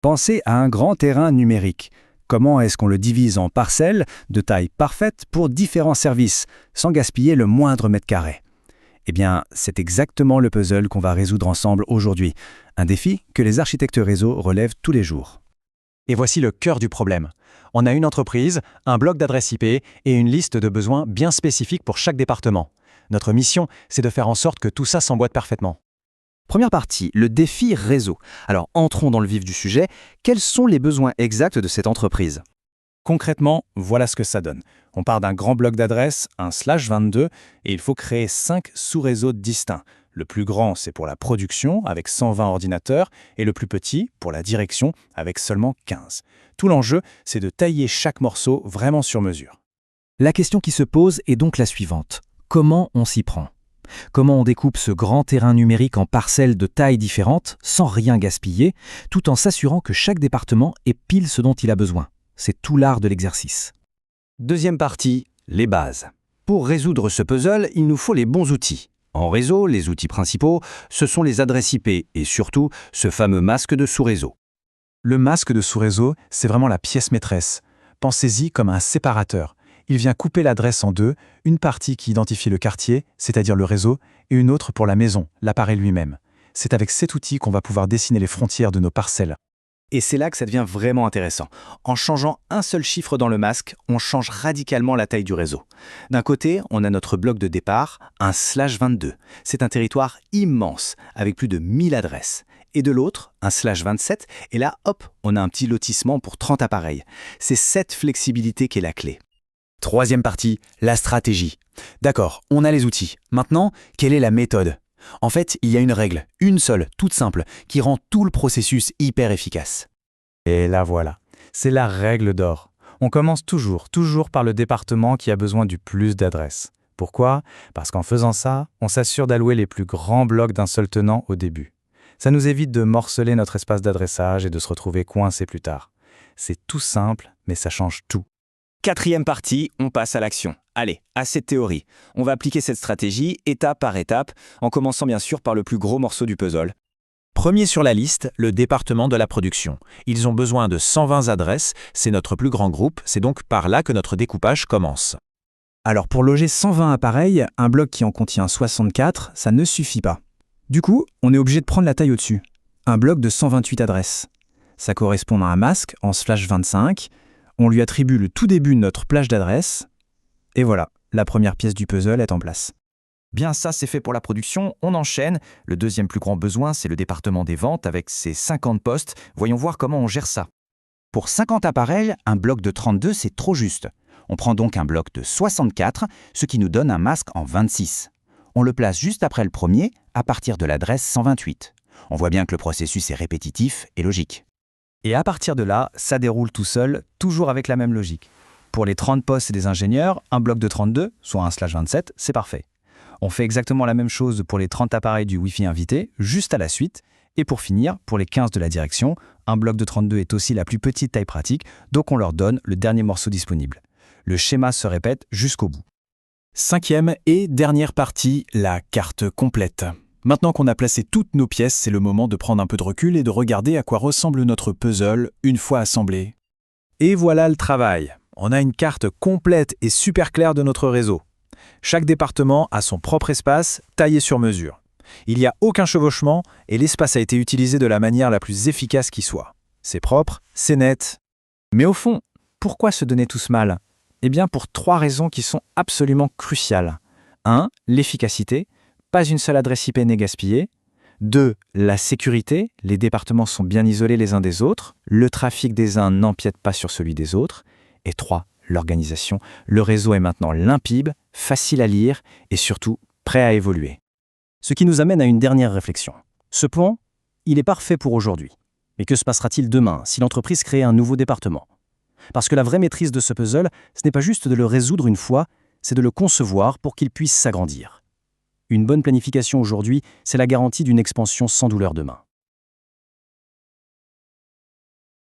Pensez à un grand terrain numérique. Comment est-ce qu'on le divise en parcelles de taille parfaite pour différents services, sans gaspiller le moindre mètre carré? Eh bien, c'est exactement le puzzle qu'on va résoudre ensemble aujourd'hui. Un défi que les architectes réseau relèvent tous les jours. Et voici le cœur du problème. On a une entreprise, un bloc d'adresse IP et une liste de besoins bien spécifiques pour chaque département. Notre mission, c'est de faire en sorte que tout ça s'emboîte parfaitement. Première partie, le défi réseau. Alors entrons dans le vif du sujet. Quels sont les besoins exacts de cette entreprise? Concrètement, voilà ce que ça donne. On part d'un grand bloc d'adresses, un /22, et il faut créer 5 sous-réseaux distincts. Le plus grand, c'est pour la production, avec 120 ordinateurs, et le plus petit, pour la direction, avec seulement 15. Tout l'enjeu, c'est de tailler chaque morceau vraiment sur mesure. La question qui se pose est donc la suivante. Comment on s'y prend? Comment on découpe ce grand terrain numérique en parcelles de tailles différentes, sans rien gaspiller, tout en s'assurant que chaque département ait pile ce dont il a besoin? C'est tout l'art de l'exercice. Deuxième partie, les bases. Pour résoudre ce puzzle, il nous faut les bons outils. En réseau, les outils principaux, ce sont les adresses IP et surtout ce fameux masque de sous-réseau. Le masque de sous-réseau, c'est vraiment la pièce maîtresse. Pensez-y comme un séparateur. Il vient couper l'adresse en deux, une partie qui identifie le quartier, c'est-à-dire le réseau, et une autre pour la maison, l'appareil lui-même. C'est avec cet outil qu'on va pouvoir dessiner les frontières de nos parcelles. Et c'est là que ça devient vraiment intéressant. En changeant un seul chiffre dans le masque, on change radicalement la taille du réseau. D'un côté, on a notre bloc de départ, un /22. C'est un territoire immense, avec plus de 1000 adresses. Et de l'autre, un /27, et là, hop, on a un petit lotissement pour 30 appareils. C'est cette flexibilité qui est la clé. Troisième partie, la stratégie. D'accord, on a les outils. Maintenant, quelle est la méthode? En fait, il y a une règle, une seule, toute simple, qui rend tout le processus hyper efficace. Et là voilà, c'est la règle d'or. On commence toujours par le département qui a besoin du plus d'adresses. Pourquoi? Parce qu'en faisant ça, on s'assure d'allouer les plus grands blocs d'un seul tenant au début. Ça nous évite de morceler notre espace d'adressage et de se retrouver coincé plus tard. C'est tout simple, mais ça change tout. Quatrième partie, on passe à l'action. Allez, assez de théorie. On va appliquer cette stratégie étape par étape, en commençant bien sûr par le plus gros morceau du puzzle. Premier sur la liste, le département de la production. Ils ont besoin de 120 adresses, c'est notre plus grand groupe, c'est donc par là que notre découpage commence. Alors pour loger 120 appareils, un bloc qui en contient 64, ça ne suffit pas. Du coup, on est obligé de prendre la taille au-dessus. Un bloc de 128 adresses. Ça correspond à un masque en /25. On lui attribue le tout début de notre plage d'adresses. Et voilà, la première pièce du puzzle est en place. Bien, ça c'est fait pour la production, on enchaîne. Le deuxième plus grand besoin, c'est le département des ventes avec ses 50 postes. Voyons voir comment on gère ça. Pour 50 appareils, un bloc de 32, c'est trop juste. On prend donc un bloc de 64, ce qui nous donne un masque en 26. On le place juste après le premier, à partir de l'adresse 128. On voit bien que le processus est répétitif et logique. Et à partir de là, ça déroule tout seul, toujours avec la même logique. Pour les 30 postes et des ingénieurs, un bloc de 32, soit un /27, c'est parfait. On fait exactement la même chose pour les 30 appareils du Wi-Fi invité, juste à la suite. Et pour finir, pour les 15 de la direction, un bloc de 32 est aussi la plus petite taille pratique, donc on leur donne le dernier morceau disponible. Le schéma se répète jusqu'au bout. Cinquième et dernière partie, la carte complète. Maintenant qu'on a placé toutes nos pièces, c'est le moment de prendre un peu de recul et de regarder à quoi ressemble notre puzzle une fois assemblé. Et voilà le travail. On a une carte complète et super claire de notre réseau. Chaque département a son propre espace, taillé sur mesure. Il n'y a aucun chevauchement et l'espace a été utilisé de la manière la plus efficace qui soit. C'est propre, c'est net. Mais au fond, pourquoi se donner tout ce mal? Eh bien pour 3 raisons qui sont absolument cruciales. 1. L'efficacité. Pas une seule adresse IP n'est gaspillée. 2. La sécurité. Les départements sont bien isolés les uns des autres. Le trafic des uns n'empiète pas sur celui des autres. Et 3. L'organisation. Le réseau est maintenant limpide, facile à lire et surtout prêt à évoluer. Ce qui nous amène à une dernière réflexion. Ce plan, il est parfait pour aujourd'hui. Mais que se passera-t-il demain si l'entreprise crée un nouveau département? Parce que la vraie maîtrise de ce puzzle, ce n'est pas juste de le résoudre une fois, c'est de le concevoir pour qu'il puisse s'agrandir. Une bonne planification aujourd'hui, c'est la garantie d'une expansion sans douleur demain.